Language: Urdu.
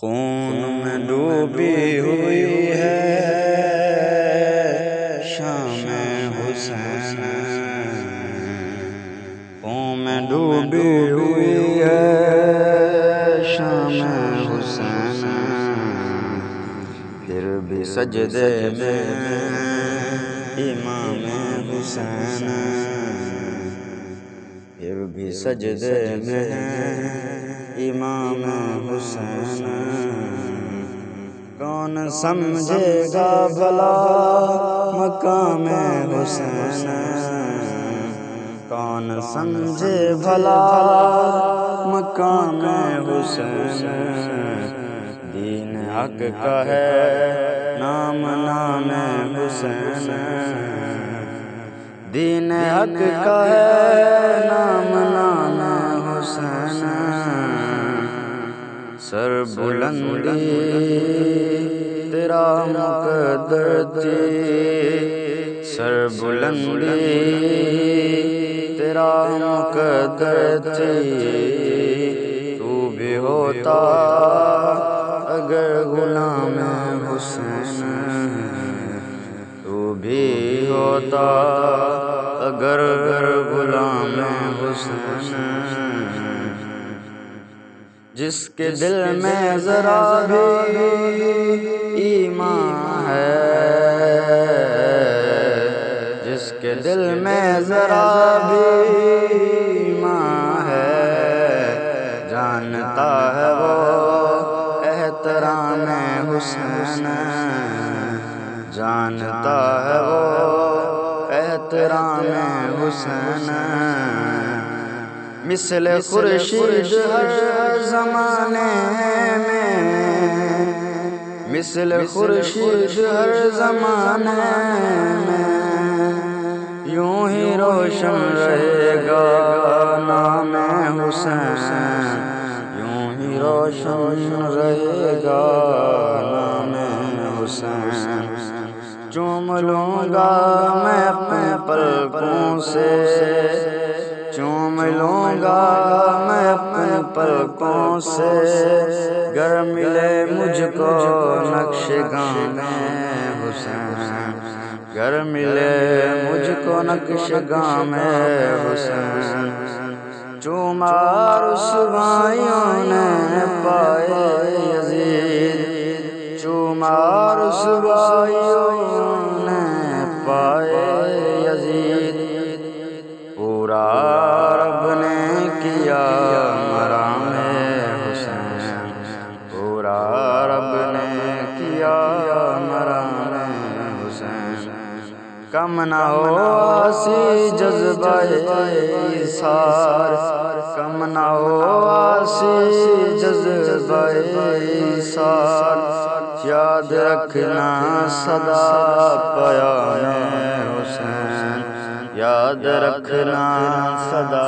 خون میں ڈوبی ہوئی ہے شام حسین، خون میں ڈوبی ہوئی ہے شام حسین، پھر بھی سجدے میں امام حسین، پھر بھی سجدے میں امام حسین، کون سمجھے گا بھلا مقام حسین، کون سمجھے بھلا مقام حسین، دین حق کا ہے نام نام حسین، دین حق کا ہے نام نام حسین، سر بلندی تیرا مقدر تھی، سر بلندی تیرا مقدر تھی، تو بھی ہوتا اگر غلام حسین، تو بھی ہوتا اگر غلام حسین، جس کے دل میں ذرا بھی ایمان ہے، جس کے دل میں ذرا بھی ایمان ہے، جانتا ہے وہ احترام حسین، جانتا ہے وہ احترام حسین، مثل خورشید ہر زمانے میں، مثل خورشید ہر زمانے میں، یوں ہی روشن رہے گا نام حسین، یوں ہی روشن رہے گا نام حسین، چوم لوں گا میں اپنے پلکوں سے، چوم لوں گا میں اپنے پلکوں سے، گر ملے مجھ کو نقش گام حسین، گر ملے مجھ کو نقش گام حسین، چوما رسوائیوں نے پائے یزید، چوما رسوائیوں نے پائے یزید، پورا رب نے کیا مرام حسین، پورا رب نے کیا مرام حسین، کم نہ ہو آسی جذبہ ایثار، کم نہ ہو آسی جذبہ ایثار، یاد رکھنا سدا پیام حسین، یاد رکھنا سدا